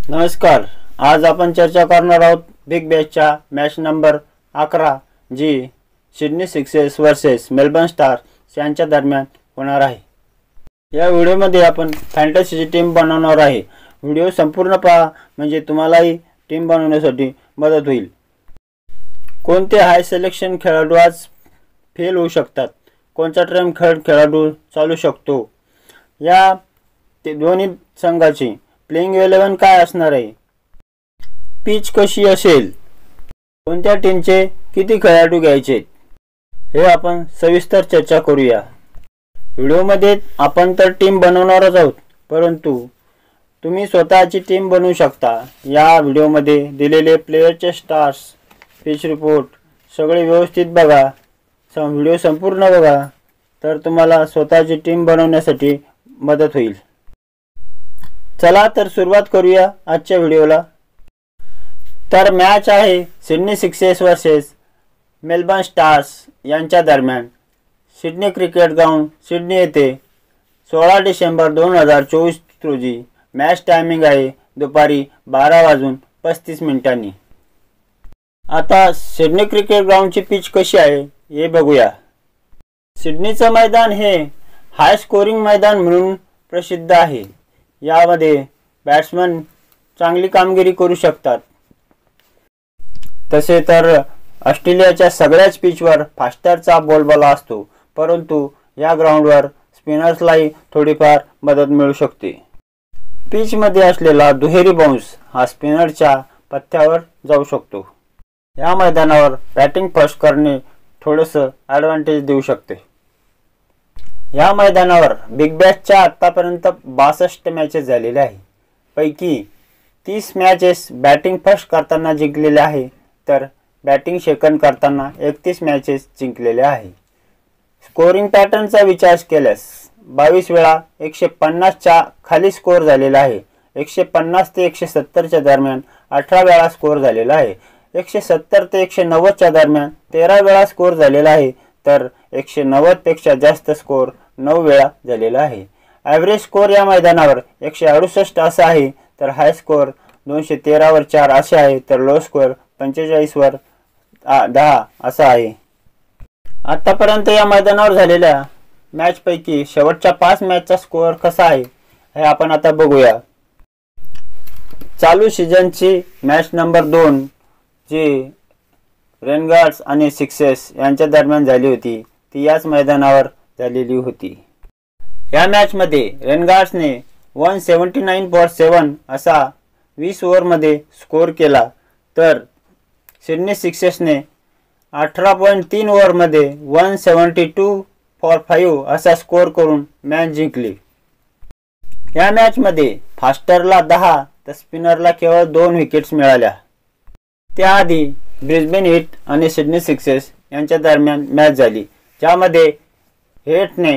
नमस्कार। आज आपण चर्चा करणार आहोत बिग बॅशच्या मॅच नंबर 11 जी Sydney Sixers versus Melbourne Stars यांच्या दरम्यान होणार आहे। या व्हिडिओमध्ये आपण फॅन्टसीची टीम बनवणार आहे। व्हिडिओ संपूर्ण पहा म्हणजे तुम्हालाही टीम बनवण्यासाठी मदत होईल। कोणते हाय सिलेक्शन खेळाडू आज फेल होऊ शकतात, कोणता ट्रेम खेळाडू चालू शकतो, या दोन्ही संघाची प्लेइंग 11 काय असणार आहे, पिच कशी असेल, कोणत्या टीमचे किती खेळाडू घ्यायचे हे आपण सविस्तर चर्चा करूया। व्हिडिओमध्ये आपण तर टीम बनवणारच आहोत, परंतु तुम्ही स्वतःची टीम बनवू शकता। या व्हिडिओमध्ये दिलेले प्लेयरचे स्टार्स, पिच रिपोर्ट सगळे व्यवस्थित बघा, व्हिडिओ संपूर्ण बघा, तर तुम्हाला स्वतःची टीम बनवण्यासाठी मदत होईल। चला तर सुरुवात करूया आजच्या व्हिडिओला। तर मॅच आहे Sydney Sixers versus Melbourne Stars यांच्या दरम्यान सिडनी क्रिकेट ग्राउंड सिडनी येथे 16 डिसेंबर 2024 रोजी। मॅच टायमिंग आहे दुपारी 12:35 आता सिडनी क्रिकेट ग्राउंडची पिच कशी आहे हे बघूया। सिडनीचे मैदान हे हाय स्कोरिंग मैदान म्हणून प्रसिद्ध आहे। यामध्ये बॅट्समन चांगली कामगिरी करू शकतात। तसे तर ऑस्ट्रेलियाच्या सगळ्याच पिचवर फास्टरचा बोलबाला असतो, परंतु या ग्राउंडवर स्पिनर्सलाही थोडीफार मदत मिळू शकते। पिच मध्ये असलेला दुहेरी बाउन्स हा स्पिनरच्या पथ्यावर जाऊ शकतो। या मैदानावर बॅटिंग फर्स्ट करणे थोडेसे ॲडव्हान्टेज देऊ शकते। या मैदानावर बिग बॅशच्या आतापर्यंत 62 मॅचेस झालेल्या आहे, पैकी 30 मॅचेस बॅटिंग फर्स्ट करताना जिंकलेले आहे, तर बॅटिंग सेकंड करताना 31 मॅचेस जिंकलेले आहे। स्कोरिंग पॅटर्नचा विचार केल्यास 22 वेळा 150 च्या खाली स्कोर झालेला आहे। 150 ते 170 च्या दरम्यान 18 वेळा स्कोर झालेला आहे। 170 ते 190 च्या दरम्यान 13 वेळा स्कोर झालेला आहे, तर 190 पेक्षा जास्त स्कोर 9 वेळा झालेला आहे। ॲव्हरेज स्कोर या मैदानावर 168 असा आहे, तर हाय स्कोर 213 वर 4 असे आहे, तर लो स्कोर 45 वर 10 असा आहे। आतापर्यंत या मैदानावर झालेल्या मॅच पैकी शेवटच्या 5 मॅचचा स्कोअर कसा आहे हे आपण आता बघूया। चालू सीझनची मॅच नंबर 2 जी रेनगार्ड्स आणि सिक्सर्स यांच्या दरम्यान झाली होती, ती याच मैदानावर झालेली होती। या मॅच मध्ये रेनगार्ड्सने 179 फॉर 7 असा 20 ओव्हरमध्ये स्कोर केला, तर सिडनी सिक्सर्सने 18.3 ओव्हरमध्ये 172 फॉर 5 असा स्कोर करून मॅच जिंकली। या मॅच मध्ये फास्टरला 10 तर स्पिनरला केवळ 2 विकेट्स मिळाल्या। त्याआधी ब्रिस्बेन हीट आणि सिडनी सिक्सर्स यांच्या दरम्यान मॅच झाली, ज्यामध्ये हीटने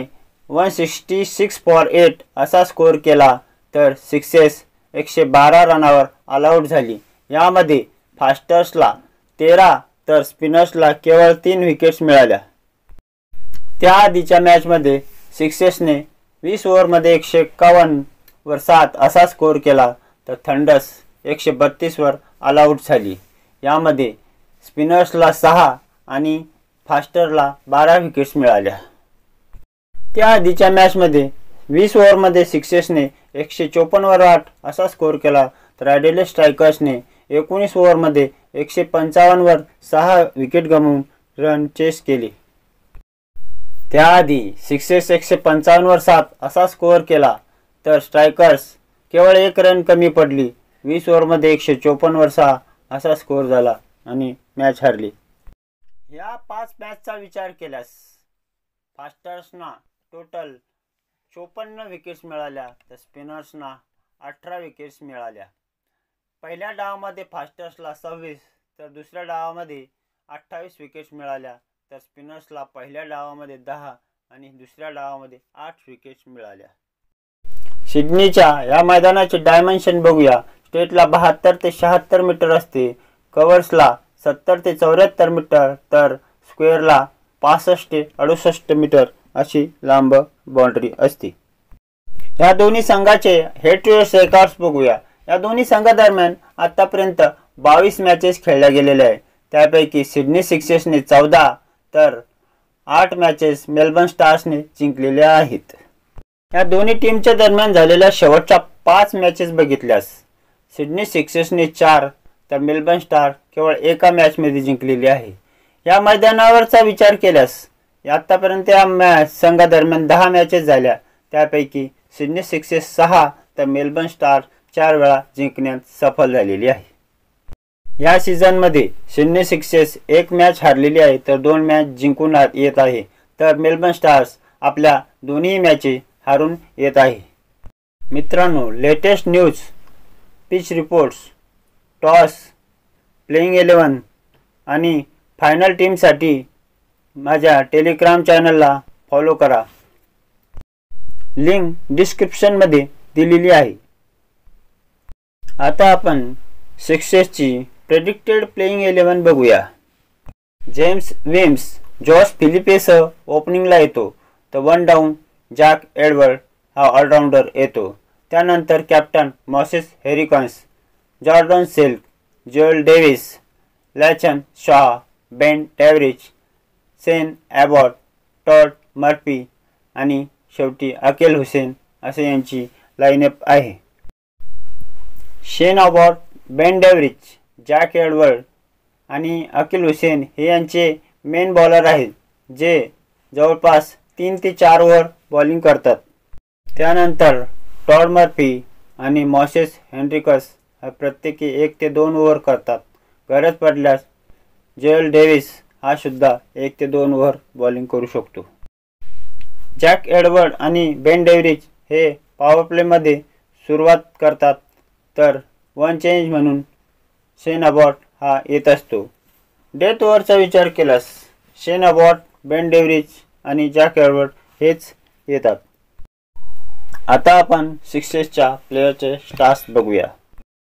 166 फॉर 8 असा स्कोर केला, तर सिक्सर्स 112 रनावर ऑल आउट झाली। यामध्ये फास्टर्सला 13 तर स्पिनर्सला केवळ 3 विकेट्स मिळाल्या। त्याआधीच्या मॅचमध्ये सिक्सर्सने 20 ओव्हरमध्ये 151 वर 7 असा स्कोर केला, तर थंडर्स 132 वर ऑल आउट झाली। यामध्ये स्पिनर्सला 6 आणि फास्टरला 12 विकेट्स मिळाल्या। त्याआधीच्या मॅचमध्ये 20 ओव्हरमध्ये सिक्सर्सने 154 वर 8 असा स्कोर केला, तर ॲडिलेड स्ट्रायकर्सने 19 ओव्हरमध्ये 155 वर 6 विकेट गमावून रन चेस केली। त्याआधी सिक्सर्स 155 वर 7 असा स्कोअर केला, तर स्ट्रायकर्स केवळ 1 रन कमी पडली। 20 ओव्हरमध्ये 154 वर 6 असा स्कोअर झाला आणि मॅच हरली। या 5 मॅचचा विचार केल्यास फास्टर्सना टोटल 54 विकेट्स मिळाल्या, तर स्पिनर्सना 18 विकेट्स मिळाल्या। पहिल्या डावामध्ये फास्टर्सला 26 तर दुसऱ्या डावामध्ये 28 विकेट्स मिळाल्या, तर स्पिनर्सला पहिल्या डावामध्ये 10 आणि दुसऱ्या डावामध्ये 8 विकेट्स मिळाल्या। सिडनीच्या या मैदानाचे डायमेन्शन बघूया। स्ट्रेटला 72 ते 76 मीटर असते, कव्हर्सला 70 ते 74 मीटर, तर स्क्वेअरला 65 ते 68 मीटर अशी लांब बाउंड्री असते। या दोन्ही संघाचे हेड टू हेड रेकॉर्ड्स बघूया। या दोन्ही संघादरम्यान आतापर्यंत 22 मॅचेस खेळल्या गेलेल्या आहेत. त्यापैकी सिडनी सिक्सर्सने 14 तर 8 मॅचेस मेलबर्न स्टार्सने जिंकलेल्या आहेत. या दोन्ही टीमच्या दरम्यान झालेल्या शेवटच्या 5 मॅचेस बघितल्यास सिडनी सिक्सर्सने 4 तर मेलबर्न स्टार केवळ एका मॅचमध्ये जिंकलेली आहे. या मैदानावरचा विचार केल्यास आतापर्यंत या संघादरम्यान 10 मॅचेस झाल्या. त्यापैकी सिडनी सिक्सर्स 6 तर मेलबर्न स्टार 4 वेळा जिंकण्यात सफल झालेली आहे. या सीझनमध्ये सिडनी सिक्सर्स 1 मॅच हारलेली आहे तर 2 मॅच जिंकून येत आहे, तर मेलबर्न स्टार्स आपल्या दोन्ही मॅचेस हारून येत आहे. मित्रांनो, latest news, pitch reports, toss, playing 11 आणि फायनल टीमसाठी माझ्या टेलिग्राम चॅनलला फॉलो करा. लिंक डिस्क्रिप्शनमध्ये दिलेली आहे. आता आपण सिक्सर्सची प्रेडिक्टेड प्लेइंग 11 बघूया. जेम्स विम्स जॉश फिलिपेसह ओपनिंगला येतो, तर 1 डाऊन जॅक एडवर्ड हा ऑलराऊंडर येतो. त्यानंतर captain Moises Henriques, Jordan Silk, Joel Davies, Lachlan Shaw, Ben Dwarshuis, Sean Abbott, Todd Murphy आणि शेवटी अकील हुसेन असे यांची लाईनअप आहे. शेन ॲबॉट, बेन डेव्हरिच, जॅक एडवर्ड आणि अकील हुसेन हे यांचे मेन बॉलर आहेत, जे जवळपास 3 ते 4 ओव्हर बॉलिंग करतात. त्यानंतर टॉड मर्फी आणि मॉसेस हेनरिकस प्रत्येकी 1 ते 2 ओव्हर करतात. गरज पडल्यास जोएल डेव्हिस हा सुद्धा 1 ते 2 ओव्हर बॉलिंग करू शकतो. जॅक एडवर्ड आणि बेन डेव्हरिच हे पॉवर प्लेमध्ये सुरुवात करतात, तर 1 चेंज म्हणून शेन ॲबॉट हा येत असतो. डेथ ओव्हरचा विचार केल्यास शेन ॲबॉट, बेन डेव्हरिच आणि जॅक एडवर्ड हेच येतात. आता आपण सिक्सर्सच्या प्लेयरचे स्टार्स बघूया.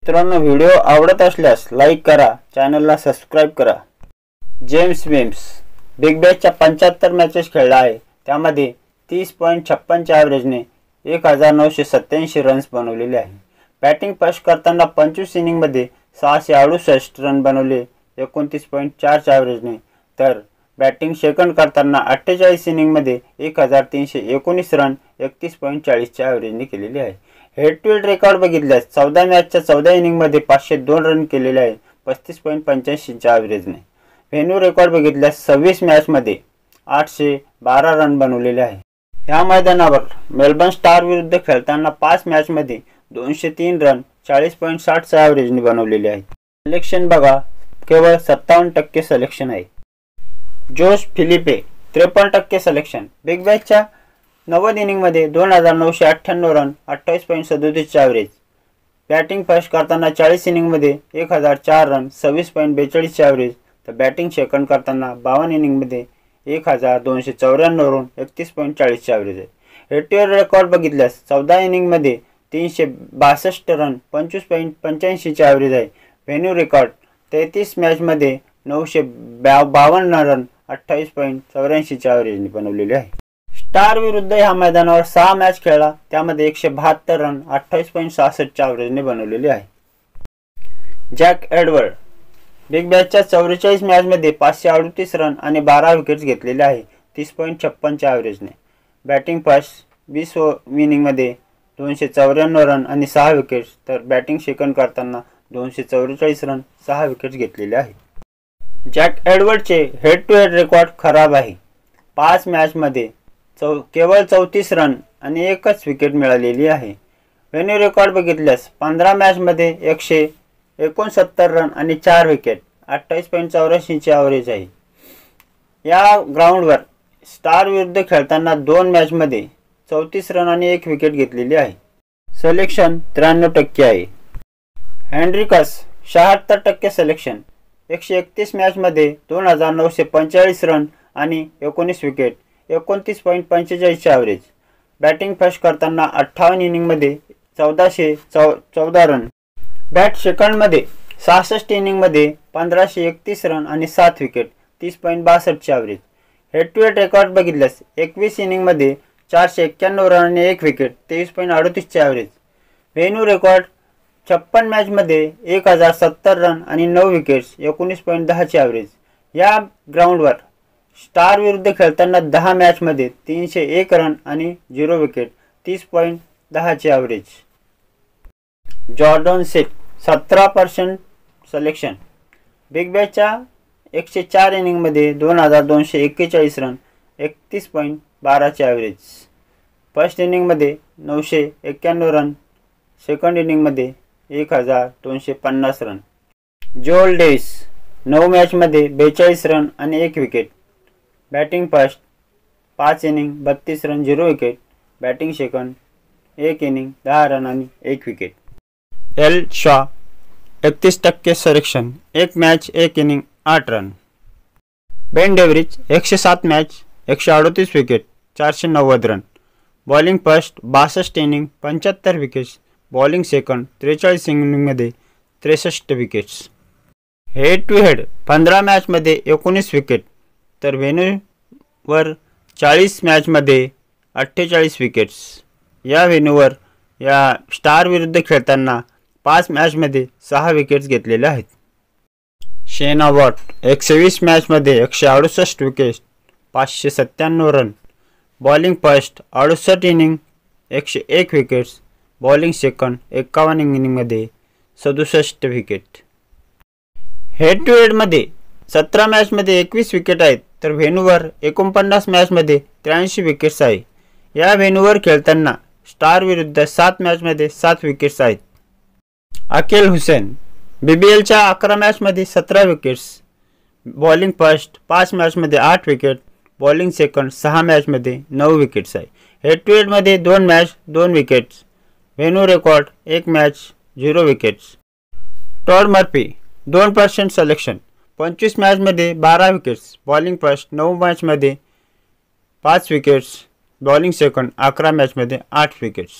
मित्रांनो, व्हिडिओ आवडत असल्यास लाईक करा, चॅनलला सबस्क्राईब करा. जेम्स विम्स बिग बॅशच्या 75 मॅचेस खेळला आहे. त्यामध्ये 30.56च्या ॲव्हरेजने 1987 रन्स बनवलेले आहे. बॅटिंग फर्स्ट करताना 25 इनिंगमध्ये 668 रन बनवले 29.4च्या ॲव्हरेजने, तर बॅटिंग सेकंड करताना 48 इनिंगमध्ये 1319 रन 31.40च्या ॲव्हरेजने केलेली आहे. हेड टू हेड रेकॉर्ड बघितल्यास 14 मॅचच्या 14 इनिंगमध्ये 502 रन केलेले आहे 35.85च्या ॲव्हरेजने. व्हेन्यू रेकॉर्ड बघितल्यास 26 मॅचमध्ये 812 रन बनवलेले आहे. या मैदानावर मेलबर्न स्टार विरुद्ध खेळताना 5 मॅचमध्ये 203 रन 40.60च्या ॲव्हरेजने बनवलेले आहेत. सिलेक्शन बघा, केवळ 57% सिलेक्शन आहे. Josh Philippe 53% selection. बिग बॅशच्या 90 इनिंगमध्ये 2998 रन 28.37च्या ॲव्हरेज. बॅटिंग फर्स्ट करताना 40 इनिंगमध्ये 1004 रन 26.42च्या ॲव्हरेज, तर बॅटिंग सेकंड करताना 52 इनिंगमध्ये 1294 रन 31.40च्या ॲव्हरेज आहे. हेड टू हेड रेकॉर्ड बघितल्यास 14 इनिंगमध्ये 362 रन 25.85च्या ॲव्हरेज आहे. व्हेन्यू रेकॉर्ड 33 मॅचमध्ये 952 रन 28.84च्या ॲव्हरेजने बनवलेले आहे. स्टार विरुद्ध ह्या मैदानावर 6 मॅच खेळला, त्यामध्ये 172 रन 28.66च्या ॲव्हरेजने बनवलेले आहे. जॅक एडवर्ड बिग बॅशच्या 44 मॅचमध्ये 538 रन आणि 12 विकेट्स घेतलेले आहे 30.56च्या ॲव्हरेजने. बॅटिंग फर्स्ट 20 इनिंगमध्ये 294 रन आणि 6 विकेट्स, तर बॅटिंग सेकंड करताना 244 रन 6 विकेट्स घेतलेले आहेत. जॅक एडवर्डचे हेड टू हेड रेकॉर्ड खराब आहे. 5 मॅचमध्ये केवळ 34 रन आणि 1च विकेट मिळालेली आहे. व्हेन्यू रेकॉर्ड बघितल्यास 15 मॅचमध्ये 169 रन आणि 4 विकेट 28.84ची ॲव्हरेज आहे. या ग्राउंडवर स्टार विरुद्ध खेळताना 2 मॅचमध्ये 34 रन आणि 1 विकेट घेतलेली आहे. सिलेक्शन 93% आहे. Henricus 76% selection. 131 मॅचमध्ये 2945 रन आणि 19 विकेट 29.45ची ॲव्हरेज. बॅटिंग फर्स्ट करताना 58 इनिंगमध्ये 1414 रन. बॅट सेकंडमध्ये 66 इनिंगमध्ये 1531 रन आणि 7 विकेट 30.62ची average. Head to head record बघितल्यास 21 इनिंगमध्ये 491 रन आणि 1 विकेट 23.38ची ॲव्हरेज. व्हेन्यू रेकॉर्ड 56 मॅचमध्ये 1070 रन आणि 9 विकेट्स 19.10चे ॲव्हरेज. या ग्राउंडवर स्टार विरुद्ध खेळताना 10 मॅचमध्ये 301 रन आणि 0 विकेट 30.10चे ॲव्हरेज. जॉर्डन सेट 17% सिलेक्शन. बिग बॅशच्या 104 इनिंगमध्ये 2241 रन 31.12चे ॲव्हरेज. फर्स्ट इनिंगमध्ये 991 रन, सेकंड इनिंगमध्ये 1250 रन. जोएल डेव्हिस 9 मॅचमध्ये 42 रन आणि 1 wicket. Batting first 5 innings 32 run 0 wicket. Batting second 1 innings 10 run आणि 1 wicket. L Shaw 31% selection. 1 match 1 innings 8 run. Ben Davies 107 match 138 wicket 490 run. Bowling first 62 inning 75 wickets. Bowling second 43 इनिंगमध्ये 63 wickets. Head to head 15 मॅचमध्ये 19 wicket, तर व्हेन्यूवर 40 मॅचमध्ये 48 wickets. या व्हेन्यूवर या star विरुद्ध खेळताना 5 मॅचमध्ये 6 विकेट्स घेतलेल्या आहेत. शेन वॉट 120 मॅचमध्ये 168 wickets 597 run. Bowling first 68 innings 101 wickets. Bowling second 51 इनिंगमध्ये 67 विकेट. हेड टू हेडमध्ये 17 मॅचमध्ये 21 विकेट आहेत, तर व्हेन्यूवर 49 मॅचमध्ये 83 विकेट्स आहे. या व्हेन्यूवर खेळताना स्टार विरुद्ध 7 मॅचमध्ये 7 विकेट्स आहेत. अकील हुसेन BBLच्या 11 मॅचमध्ये 17 विकेट्स. बॉलिंग फर्स्ट 5 मॅचमध्ये 8 विकेट. बॉलिंग सेकंड 6 मॅचमध्ये 9 विकेट्स आहे. हेड टू हेडमध्ये 2 match 2 wickets. Venue record 1 match 0 wickets. Todd Murphy 2% selection. 25 मॅचमध्ये 12 विकेट्स. बॉलिंग फर्स्ट 9 मॅचमध्ये 5 विकेट्स. बॉलिंग सेकंड 11 मॅचमध्ये 8 wickets.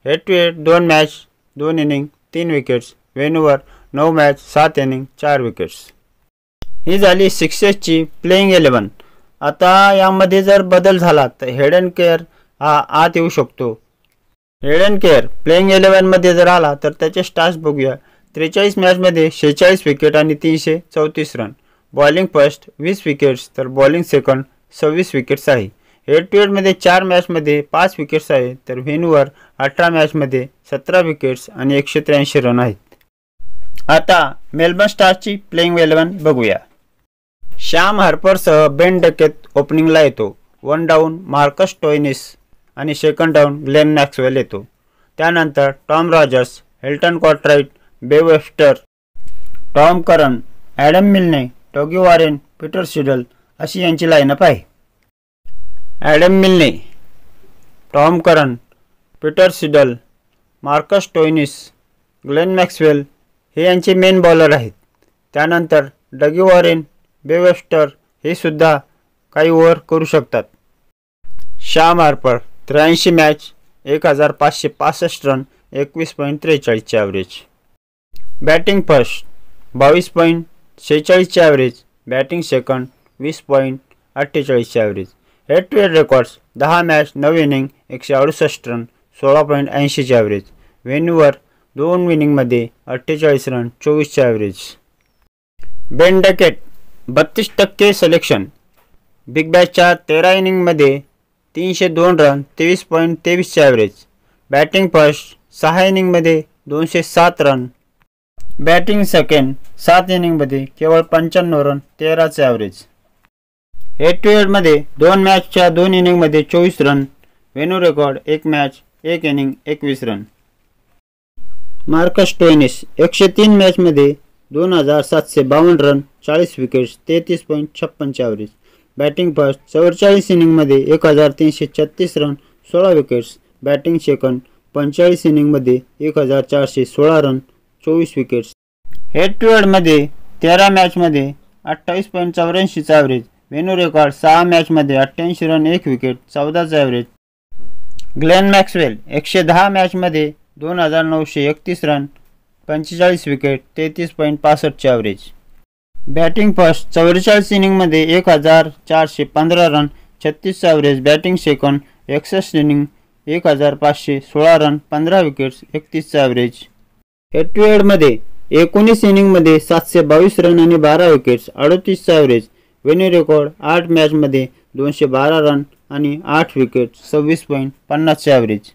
Head to head 2 match 2 innings 3 wickets. व्हेन्यूवर 9 match 7 innings 4 wickets. ही झाली सिक्सेसची प्लेइंग 11. आता यामध्ये जर बदल झाला तर हेडन केअर हा आत येऊ शकतो. हेडन केअर प्लेइंग 11मध्ये जर आला तर त्याचे स्टार्स बघूया. 43 मॅचमध्ये 46 विकेट आणि 334 रन. बॉलिंग फर्स्ट 20 विकेट्स, तर बॉलिंग सेकंड 26 विकेट्स आहे. हेड टू हेडमध्ये 4 मॅचमध्ये 5 विकेट्स आहे, तर व्हेन्यूवर 18 मॅचमध्ये 17 विकेट्स आणि 183 रन आहेत. आता मेलबर्न स्टार्सची प्लेइंग 11 बघूया. श्याम हार्परसह बेन डकेत ओपनिंगला येतो. 1 डाऊन मार्कस स्टोइनिस आणि सेकंड डाऊन ग्लेन मॅक्सवेल येतो. त्यानंतर टॉम रॉजर्स, हेल्टन कॉर्टराइट, बेव वेब्स्टर, टॉम करन, ॲडम मिल्ने, डॉगी वॉरेन, पीटर सिडल अशी यांची लाईनअप आहे. ॲडम मिल्ने, Tom Curran, Peter Seidel, Marcus Stoinis, Glenn Maxwell हे यांचे मेन बॉलर आहेत. त्यानंतर डॉगी वॉरेन, बेव वेब्स्टर हे सुद्धा काही ओव्हर करू शकतात. श्याम हार्पर 83 मॅच 1565 रन 21.43चे ॲव्हरेज. बॅटिंग फर्स्ट 22.46चे ॲव्हरेज. बॅटिंग सेकंड 20.48चे average. Head to head records 10 match 9 innings 168 run 16.80चे ॲव्हरेज. व्हेन्यूवर 2 इनिंगमध्ये 48 रन 24चे average. Ben Duckett 32% selection. Big बॅशच्या 13 इनिंगमध्ये 302 रन 23.23चे ॲव्हरेज. बॅटिंग फर्स्ट 6 इनिंगमध्ये 207 रन. बॅटिंग सेकंड 7 इनिंगमध्ये केवळ 95 रन 13चे ॲव्हरेज. हेड टू हेडमध्ये 2 मॅचच्या 2 इनिंगमध्ये 24 run. Venue record 1 match 1 innings 21 run. Marcus Stoinis 103 मॅचमध्ये 2752 रन 40 विकेट्स 33.56चे ॲव्हरेज. बॅटिंग फर्स्ट 44 इनिंगमध्ये 1336 रन 16 विकेट्स. बॅटिंग सेकंड 45 इनिंगमध्ये 1416 रन 24 विकेट्स. हेड टू हेडमध्ये 13 मॅचमध्ये 28.84चा ॲव्हरेज. व्हेन्यू रेकॉर्ड 6 मॅचमध्ये 88 रन 1 विकेट 14चा ॲव्हरेज. ग्लेन मॅक्सवेल 110 मॅचमध्ये 2931 रन 45 विकेट 33.65चे ॲव्हरेज. बॅटिंग फर्स्ट 44 इनिंगमध्ये 1415 रन 36चा average. Batting second 61 innings 1516 run 15 wickets 31चा ॲव्हरेज. हेड टू हेडमध्ये 19 इनिंगमध्ये 722 रन आणि 12 विकेट्स, 38चा ॲव्हरेज. वेन्यू रेकॉर्ड 8 मॅचमध्ये 212 रन आणि 8 विकेट, 26.50चे ॲव्हरेज.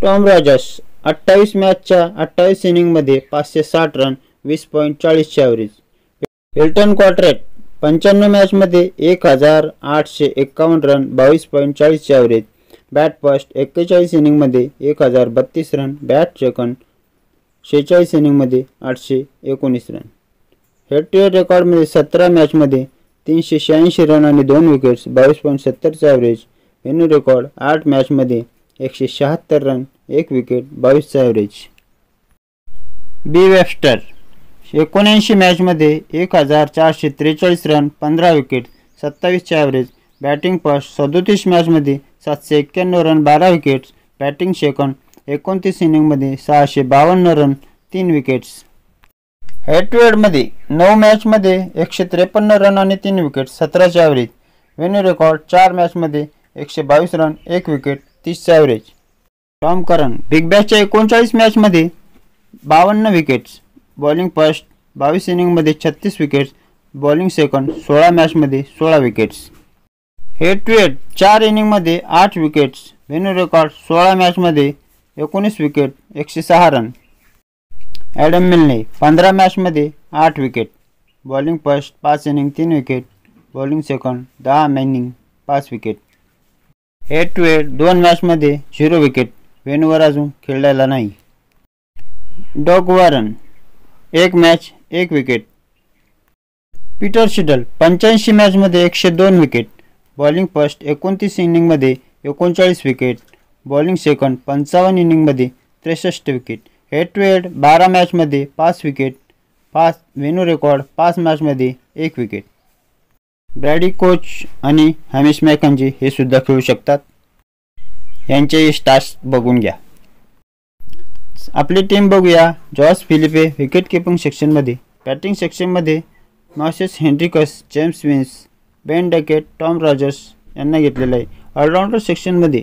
टॉम रॉजर्स 28 मॅचच्या 28 इनिंगमध्ये 560 रन, 20.40चे ॲव्हरेज. हिल्टन कॉर्ट्रेट 95 मॅचमध्ये 1851 रन, 22.40चे ॲव्हरेज. बॅट फर्स्ट 41 इनिंगमध्ये 1032 रन, बॅट सेकंड 46 इनिंगमध्ये 819 रन. हेड टू हेड रेकॉर्डमध्ये 17 मॅचमध्ये 386 रन आणि 2 विकेट्स, 22.70चा ॲव्हरेज. वेन्यू रेकॉर्ड 8 मॅचमध्ये 176 रन, 1 विकेट, 22चा ॲव्हरेज. बी वेबस्टर 79 मॅचमध्ये 1443 रन, 15 विकेट, 27चे ॲव्हरेज. बॅटिंग फर्स्ट 37 मॅचमध्ये 791 रन, 12 विकेट्स. बॅटिंग सेकंड 29 इनिंगमध्ये 652 रन, 3 विकेट्स. हेड टू हेडमध्ये 9 मॅचमध्ये 153 रन आणि 3 विकेट, 17चे ॲव्हरेज. वेन्यू रेकॉर्ड 4 मॅचमध्ये 122 रन, 1 विकेट, 30चा ॲव्हरेज. टॉम करन बिग बॅशच्या 39 मॅचमध्ये 52 विकेट्स. बॉलिंग फर्स्ट 22 इनिंगमध्ये 36 विकेट्स. बॉलिंग सेकंड 16 मॅचमध्ये 16 विकेट्स. हेड टू हेड 4 इनिंगमध्ये 8 विकेट्स. वेन्यू रेकॉर्ड 16 मॅचमध्ये 19 विकेट, 106 रन. ॲडम मिल्ने 15 मॅचमध्ये 8 wicket. Bowling first 5 inning 3 wicket. Bowling second 10 inning 5 wicket. Head to head 2 मॅचमध्ये 0 wicket. वेन्यूवर अजून खेळलेला नाही. Doug Warren 1 match 1 wicket. Peter Siddle 85 मॅचमध्ये 102 विकेट. बॉलिंग फर्स्ट 29 इनिंगमध्ये 39 विकेट. बॉलिंग सेकंड 55 इनिंगमध्ये 63 विकेट. हेड टू हेड 12 मॅचमध्ये 5 विकेट. 5 वेन्यू रेकॉर्ड 5 मॅचमध्ये 1 विकेट. ब्रॅडी कोच आणि हॅमिश मॅकन्जी हे सुद्धा खेळू शकतात. यांचे स्टार्स बघून घ्या. आपली टीम बघूया. जॉस फिलिपे विकेट किपिंग सेक्शनमध्ये. बॅटिंग सेक्शनमध्ये मॉसेस हेनरिकस, जेम्स विन्स, बेन डकेट, टॉम रॉजर्स यांना घेतलेलं आहे. ऑलराऊंडर सेक्शनमध्ये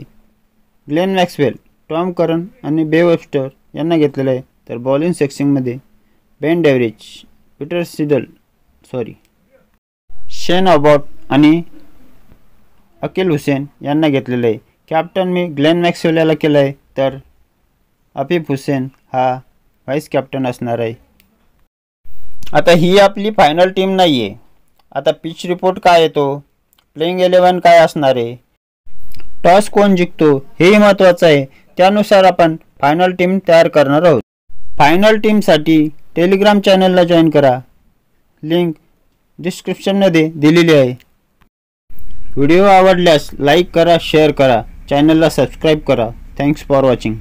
ग्लेन मॅक्सवेल, टॉम करन आणि बे वेबस्टर यांना घेतलेलं आहे. तर बॉलिंग सेक्शनमध्ये बेन डेव्हरेज, पीटर सिडल शेन अबॉट आणि अकील हुसेन यांना घेतलेलं आहे. कॅप्टन मी ग्लेन मॅक्सवेल याला केलं आहे, तर अफीफ हुसेन हा व्हाईस कॅप्टन असणार आहे. आता ही आपली फायनल टीम नाही आहे. आता पिच रिपोर्ट काय येतो, प्लेइंग 11 काय असणार आहे, टॉस कोण जिंकतो हेही महत्त्वाचं आहे. त्यानुसार आपण फायनल टीम तयार करणार आहोत. फायनल टीमसाठी टेलिग्राम चॅनलला जॉईन करा. लिंक डिस्क्रिप्शनमध्ये दिलेली आहे. व्हिडिओ आवडल्यास लाईक करा, शेअर करा, चॅनलला सबस्क्राईब करा. Thanks for watching.